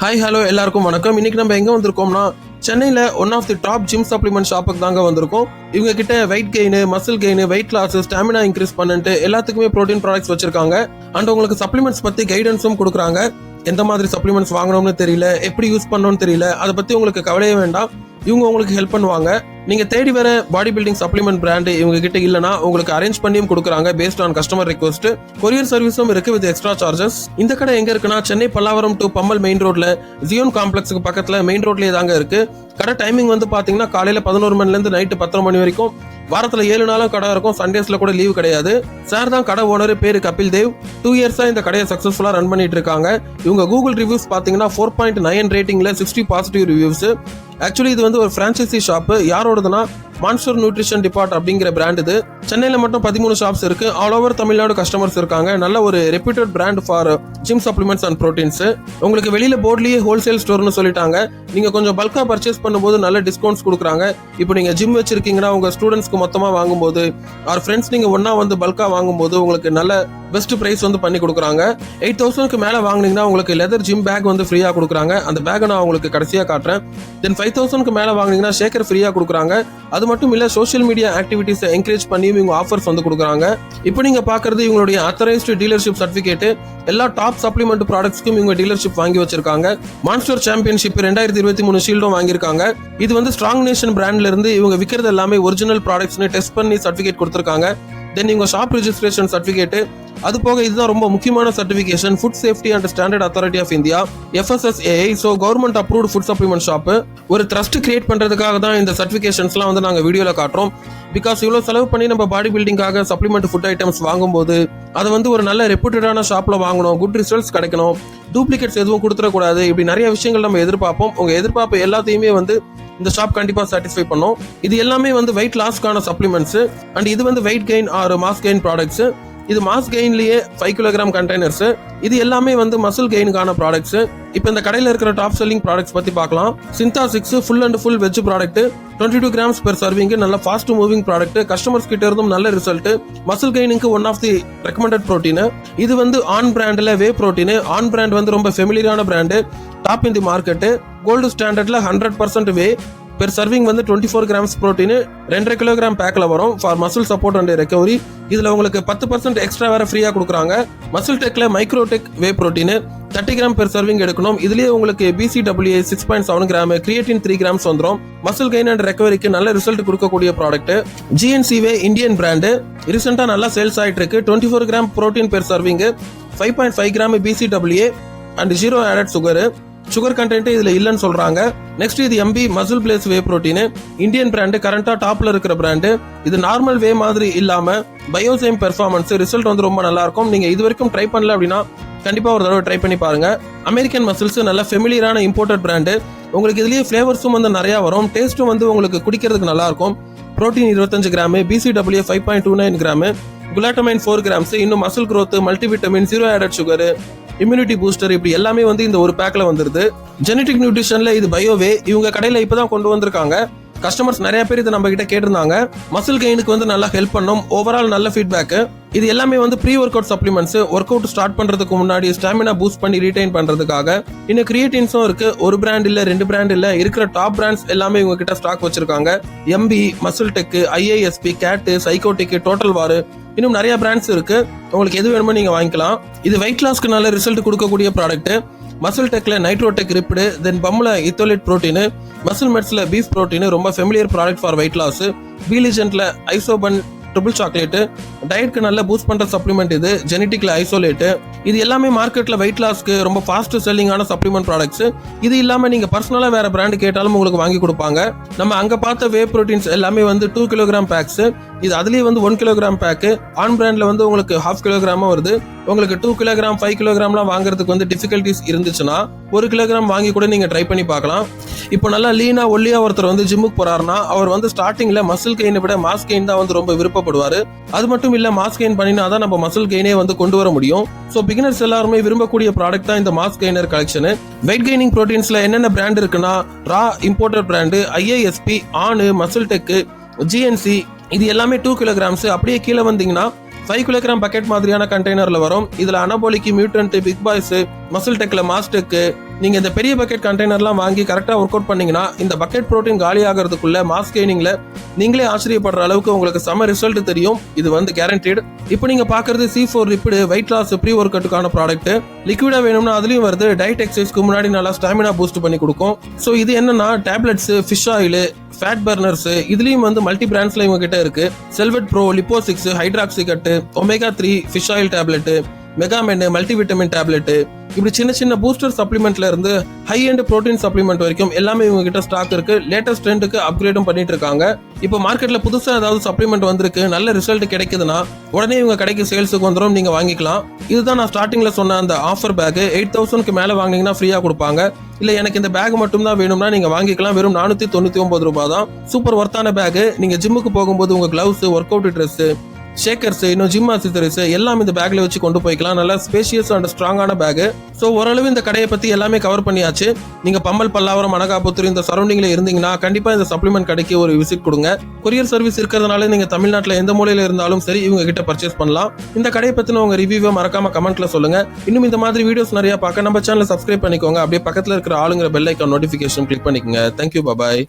Hi hello எல்லாருக்கும் வணக்கம். இன்னைக்கு நம்ம எங்க வந்திருக்கோம்னா சென்னையில one of the top gym supplement ஷாப்புக்கு தாங்க வந்திருக்கோம். இவங்க கிட்ட weight gain, muscle gain, weight loss, stamina increase பண்ணிட்டு எல்லாத்துக்குமே ப்ரோட்டீன் ப்ராடக்ட்ஸ் வச்சிருக்காங்க. அண்ட் உங்களுக்கு சப்ளிமெண்ட்ஸ் பத்தி கைடன்ஸும் கொடுக்குறாங்க. எந்த மாதிரி சப்ளிமெண்ட்ஸ் வாங்கணும்னு தெரியல, எப்படி யூஸ் பண்ணணும்னு தெரியல, அதை பத்தி உங்களுக்கு கவலையே வேண்டாம். இவங்க உங்களுக்கு ஹெல்ப் பண்ணுவாங்க. நீங்க தேடி வர பாடி பில்டிங் சப்ளிமெண்ட் பிராண்ட் இவங்க கிட்ட இல்லனா உங்களுக்கு அரேஞ்ச் பண்ணியும் கொடுக்குறாங்க based on customer request. Courier சர்வீஸும் இருக்கு வித் எக்ஸ்ட்ரா சார்ஜஸ். இந்த கடை எங்க இருக்குன்னா சென்னை பல்லாவரம் டு பம்மல் மெயின் ரோட்ல ஜியோன் காம்ப்ளெக்ஸுக்கு பக்கத்துல மெயின் ரோட்லயே தாங்க இருக்கு. கடை டைமிங் வந்து பாத்தீங்கன்னா காலையில 11 மணில இருந்து நைட்டு 10 மணி வரைக்கும். வாரத்துல 7 நாளும் கடை இருக்கும். சண்டேஸ்ல கூட லீவ் கிடையாது. சார் தான் கடை ஓனர், பேரு கபில் தேவ். 2 இயர்ஸா இந்த கடையை சக்சஸ்ஃபுல்லா ரன் பண்ணிட்டு இருக்காங்க. இவங்க கூகுள் ரிவ்யூஸ் பாத்தீங்கன்னா 4.9 ரேட்டிங்ல 60 பாசிட்டிவ் ரிவ்யூஸ். ஆக்சுவலி இது வந்து ஒரு பிரான்சைசி ஷாப். யாரோடதுன்னா மான்ஸ்டர் நியூட்ரிஷன் டிபார்ட் அப்படிங்கிற பிராண்ட். இது சென்னையில மட்டும் 13 ஷாப்ஸ் இருக்கு. ஆல் ஓவர் தமிழ்நாடு கஸ்டமர்ஸ் இருக்காங்க. நல்ல ஒரு reputed brand for gym supplements and proteins. உங்களுக்கு வெளியில போர்ட்லயே ஹோல்சேல் ஸ்டோர்னு சொல்லிட்டாங்க. நீங்க கொஞ்சம் பல்கா பர்ச்சேஸ் பண்ணும்போது நல்ல டிஸ்கவுண்ட்ஸ் கொடுக்குறாங்க. இப்போ நீங்க ஜிம் வச்சிருக்கீங்கன்னா உங்க ஸ்டூடெண்ட்ஸ்க்கு மொத்தமா வாங்கும்போது ஆர் ஃப்ரெண்ட்ஸ் நீங்க ஒன்னா வந்து பல்கா வாங்கும்போது உங்களுக்கு நல்ல பெஸ்ட் பிரைஸ் வந்து பண்ணி கொடுக்குறாங்க. 8,000க்கு மேல வாங்குனீங்கன்னா உங்களுக்கு லெதர் ஜிம் பேக் வந்து ஃப்ரீயா கொடுக்குறாங்க. அந்த பேக்கை நான் உங்களுக்கு கடைசியா காட்டுறேன். தென் 5,000க்கு மேல வாங்குனீங்கன்னா ஷேக்கர் ஃப்ரீயா கொடுக்குறாங்க. அது மட்டும் இல்ல சோஷியல் மீடியா ஆக்டிவிட்டிஸ் என்கரேஜ் பண்ணி இவங்க ஆஃபர்ஸ் வந்து கொடுக்குறாங்க. இப்போ நீங்க பாக்குறது இவங்களுடைய அத்தரைஸ்டு டீலர்ஷிப் சர்டிபிகேட். எல்லா டாப் சப்ளிமெண்ட் ப்ராடக்ட்ஸ்க்கும் இவங்க டீலர்ஷிப் வாங்கி வச்சிருக்காங்க. மான்ஸ்டர் சாம்பியன்ஷிப் 2023 ஷீல்டும் வாங்கியிருக்காங்க. இது வந்து ஸ்ட்ராங் நேஷன் பிராண்ட்ல இருந்து இவங்க விற்கிறது எல்லாமே ஒரிஜினல் ப்ராடக்ட்ஸ்னு டெஸ்ட் பண்ணி சர்டிபிகேட் கொடுத்திருக்காங்க. தென் இவங்க ஷாப் ரெஜிஸ்ட்ரேஷன் சர்டிபிகேட். அது போக இதுதான் ரொம்ப முக்கியமான certification, food safety and standard authority of India FSSAI. So government approved food supplement shop. ஒரு ட்ரஸ்ட் கிரியேட் பண்றதுக்காக தான் இந்த சர்டிபிகேஷன்ஸ்லாம் வந்து நாங்கள் வீடியோல காட்டுறோம். பிகாஸ் இவ்வளவு செலவு பண்ணி நம்ம பாடி பில்டிங்காக சப்ளிமெண்ட் ஃபுட் ஐட்டம்ஸ் வாங்கும்போது அதை வந்து ஒரு நல்ல ரெப்யூட்டடான ஷாப்ல வாங்கணும், குட் ரிசல்ட்ஸ் கிடைக்கணும், டூப்ளிகேட்ஸ் எதுவும் கொடுத்துடக்கூடாது. இப்படி நிறைய விஷயங்கள் நம்ம எதிர்பார்ப்போம். உங்க எதிர்பார்ப்பு எல்லாத்தையுமே வந்து இந்த ஷாப் கண்டிப்பா சாட்டிஸ்ஃபை பண்ணும். இது எல்லாமே வந்து வெயிட் லாஸ்க்கான சப்ளிமெண்ட்ஸ். அண்ட் இது வந்து weight gain R mass gain products. இது மாஸ் கெயின்லயே 5 கிலோகிராம் கண்டெய்னர்ஸ். இது எல்லாமே வந்து மசில் கெயினுக்கான ப்ராடக்ட்ஸ். இப்போ இந்த கடையில் இருக்கிற டாப் செல்லிங் ப்ராடக்ட்ஸ் பத்தி பார்க்கலாம். சிந்தா 6 full and full veg product, 22 grams per serving. நல்ல ஃபாஸ்ட் மூவிங் ப்ராடக்ட். கஸ்டமர்ஸ் கிட்ட இருந்தும் நல்ல ரிசல்ட். மசில் கெயினுக்கு one of the recommended protein. இது வந்து ஆன் பிராண்ட்ல வே ப்ரோட்டீன். ஆன் பிராண்ட் வந்து ரொம்ப ஃபெமிலியரான brand, top in the market. Gold ஸ்டாண்டர்ட்ல 100% வே. பெர் சர்விங் வந்து 24 கிராம்ஸ் ப்ரோட்டீன் 2.5 கிலோகிராம் பேக்ல வரும் for muscle support and recovery. இதுல உங்களுக்கு 10% எக்ஸ்ட்ரா வேற ஃப்ரீயா கொடுக்குறாங்க. மசில் டெக்ல Microtech whey protein 30 gram per serving எடுக்கணும். இதுலயே உங்களுக்கு BCAA 6.7 கிராம், கிரியேட்டின் 3 கிராம்ஸ் வந்துடும். மசில் கெயின் அண்ட் ரெக்கவரிக்கு நல்ல ரிசல்ட் கொடுக்கக்கூடிய product. GNC whey Indian brand. ரீசெண்டா நல்லா சேல்ஸ் ஆயிட்டு இருக்கு. 24 gram protein per serving, 5.5 gram BCAA and 0 added sugar content இதுல இல்லன்னு சொல்றாங்க. நெக்ஸ்ட் இது MB MuscleBlaze whey protein, Indian brand, கரண்டா டாப்ல இருக்கிற பிராண்ட். இது நார்மல் வே மாதிரி இல்லாம பயோசேம் பெர்ஃபார்மன்ஸ், ரிசல்ட் வந்து ரொம்ப நல்லா இருக்கும். நீங்க இது வரைக்கும் ட்ரை பண்ணல அப்படின்னா கண்டிப்பா ஒரு தடவை ட்ரை பண்ணி பாருங்க. அமெரிக்கன் மசில்ஸ் நல்ல ஃபெமிலியரான இம்போர்ட்டட் பிராண்ட். உங்களுக்கு இதுலயே ஃபிளேவர்ஸும் வந்து நிறைய வரும். டேஸ்ட்டும் வந்து உங்களுக்கு குடிக்கிறதுக்கு நல்லா இருக்கும். Protein 25 gram, BCAA 5.29 gram, glutamine 4 grams, இன்னும் muscle growth, multivitamin, 0 added sugar, immunity booster, இப்படி எல்லாமே வந்து இந்த ஒரு பேக்ல வந்துருது. ஜெனடிக் நியூட்ரிஷன்ல இது பயோவே. இவங்க கடையில இப்பதான் கொண்டு வந்திருக்காங்க. கஸ்டமர்ஸ் நிறைய பேர் இதை நம்ம கிட்ட கேட்டிருந்தாங்க. மசில் கெயினுக்கு வந்து நல்லா ஹெல்ப் பண்ணும். ஓவரால் நல்ல ஃபீட்பேக். இது எல்லாமே வந்து pre workout supplements. Workout start பண்றதுக்கு முன்னாடி ஸ்டாமினா பூஸ்ட் பண்ணி ரீடைன் பண்றதுக்காக. இன்னும் கிரியேட்டின்ஸும் இருக்கு. ஒரு பிராண்ட் இல்ல, 2 பிராண்ட் இல்ல, இருக்கிற டாப் பிராண்ட்ஸ் எல்லாமே இவங்க கிட்ட ஸ்டாக் வச்சிருக்காங்க. MB, MuscleTech, IISP, GAT, Psychotic, Total War, இன்னும் நிறைய பிராண்ட்ஸ் இருக்கு. உங்களுக்கு எது வேணுமோ நீங்க வாங்கிக்கலாம். இது வெயிட் லாஸ்க்கு நல்ல ரிசல்ட் கொடுக்கக்கூடிய ப்ராடக்ட். மசில் டெக்ல நைட்ரோடெக் ரிப்டு, தென் பம்ல இத்தோலேட் புரோட்டீன், மசில் மெட்ஸ்ல பீஃப் புரோட்டீன், ரொம்ப familiar product for weight loss. பீலிஜென்ட்ல ஐசோபன் ட்ரிபிள் சாக்லேட், டயட்க்கு நல்ல பூஸ்ட் பண்ற சப்ளிமெண்ட். இது ஜெனடிக்ல ஐசோலேட். இது எல்லாமே மார்க்கெட்ல வெயிட் லாஸ்க்கு ரொம்ப ஃபாஸ்ட் செல்லிங்கான சப்ளிமெண்ட் ப்ராடக்ட்ஸ். இது இல்லாம நீங்க பர்சனலா வேற பிராண்ட் கேட்டாலும் உங்களுக்கு வாங்கி கொடுப்பாங்க. நம்ம அங்க பார்த்த வே புரோட்டீன்ஸ் எல்லாமே வந்து 2 கிலோகிராம் பேக்ஸ். இது அதுலயே வந்து 1 கிலோகிராம் பேக். ஆன் பிராண்ட்ல வந்து உங்களுக்கு 1/2 கிலோகிராமா வருது. உங்களுக்கு 2 கிலோகிராம் 5 கிலோகிராம்லாம் வாங்குறதுக்கு வந்து டிஃபிகல்டிஸ் இருந்துச்சுன்னா 1 கிலோகிராம் வாங்கி கூட நீங்க ட்ரை பண்ணி பார்க்கலாம். இப்போ நல்லா லீனா ஒல்லியா ஒருத்தர் வந்து ஜிம்முக்கு போறாருன்னா அவர் வந்து ஸ்டார்டிங்ல மசில் கெயினை விட மாஸ் கெயின் தான் வந்து ரொம்ப விருப்பப்படுவாரு. அது மட்டும் இல்ல, மாஸ் கெயின் பண்ணினா தான் நம்ம மசில் கெயினே வந்து கொண்டு வர முடியும். ஸோ பிகினர்ஸ் எல்லாருமே விரும்பக்கூடிய ப்ராடக்ட் தான் இந்த mass gainer collection. Weight gaining ப்ரோட்டீன்ஸ்ல என்னென்ன பிராண்ட் இருக்குன்னா raw imported brand, IISP, ON, MuscleTech, GNC, இது எல்லாமே 2 கிலோகிராம்ஸ். அப்படியே கீழே வந்தீங்கன்னா 5 கிலோகிராம் பக்கெட் மாதிரியான கண்டெய்னர்ல வரும். இதுல anabolic, Mutant, big boys, muscle டெக்ல மாஸ்டெக், நீங்க இந்த பெரிய பக்கெட் கண்டெய்னர்லாம் வாங்கி கரெக்டா ஒர்க் அவுட் பண்ணீங்கன்னா இந்த பக்கெட் புரோட்டீன் காலி ஆகிறதுக்குள்ள மாஸ் கெய்னிங்ல நீங்களே ஆச்சரியப்படுற அளவுக்கு உங்களுக்கு செம ரிசல்ட் தெரியும். இது வந்து கேரண்டீடு. இப்போ நீங்க பாக்குறது C4 ripped weight loss pre work அவுட்டுக்கான ப்ராடக்ட். லிக்விடா வேணும்னா அதுலயும் வருது. டயட் எக்ஸசைஸ்க்கு முன்னாடி நல்லா ஸ்டாமினா பூஸ்ட் பண்ணி கொடுக்கும். ஸோ இது என்னன்னா tablets, fish oil, fat burners, இதுலயும் வந்து மல்டி பிராண்ட்ஸ்ல இவங்க கிட்ட இருக்கு. செல்வெட் pro, lipo six, Hydroxycut, omega 3 fish oil tablet, MegaMen multivitamin tablet, இப்படி சின்ன சின்ன பூஸ்டர் சப்ளிமெண்ட்ல இருந்து ஹை எண்ட் புரோட்டீன் சப்ளிமெண்ட் வரைக்கும் எல்லாமே இவங்க கிட்ட ஸ்டாக் இருக்கு. லேட்டஸ்ட் ட்ரெண்டுக்கு அப்கிரேடும் பண்ணிட்டு இருக்காங்க. இப்போ மார்க்கெட்ல புதுசா ஏதாவது சப்ளிமெண்ட் வந்திருக்கு, நல்ல ரிசல்ட் கிடைக்குதுன்னா உடனே இவங்க கடைக்கு சேல்ஸுக்கு வந்துடும், நீங்க வாங்கிக்கலாம். இதுதான் நான் ஸ்டார்டிங்ல சொன்ன அந்த ஆஃபர் பேக். 8,000க்கு மேல வாங்கினீங்கன்னா ஃப்ரீயா கொடுப்பாங்க. இல்ல எனக்கு இந்த பேக் மட்டும் தான் வேணும்னா நீங்க வாங்கிக்கலாம். வெறும் 499 ரூபாய் தான். சூப்பர் ஒர்த்தான பேக். நீங்க ஜிம்முக்கு போகும்போது உங்க gloves, work out dress, Shakers, இன்னும் ஜிம் அக்சசரிஸ் எல்லாம் இந்த பேக்ல வச்சு கொண்டு போய்க்கலாம். நல்லா ஸ்பேஷியஸ் அண்ட் ஸ்ட்ராங்கான பேக். ஸோ ஓரளவு இந்த கடையை பத்தி எல்லாமே கவர் பண்ணியாச்சு. நீங்க பம்பல், பல்லாவரம், அனகாபுத்தூர் இந்த சரௌண்டிங்ல இருந்தீங்கன்னா கண்டிப்பா இந்த சப்ளிமெண்ட் கடைக்கு ஒரு விசிட் கொடுங்க. கொரியர் சர்வீஸ் இருக்கிறதுனால நீங்க தமிழ்நாட்டில் எந்த மூலையில இருந்தாலும் சரி இவங்க கிட்ட பர்ச்சேஸ் பண்ணலாம். இந்த கடையை பத்தின உங்க ரிவ்யூவை மறக்காம கமெண்ட்ல சொல்லுங்க. இன்னும் இந்த மாதிரி வீடியோஸ் நிறைய பார்க்க நம்ம சேனலை சப்ஸ்கிரைப் பண்ணிக்கோங்க. அப்படியே பக்கத்துல இருக்கிற ஆளுங்கிற பெல் ஐக்கான் நோட்டிபிகேஷன் கிளிக் பண்ணிக்கோங்க. தேங்க்யூ, பாய்.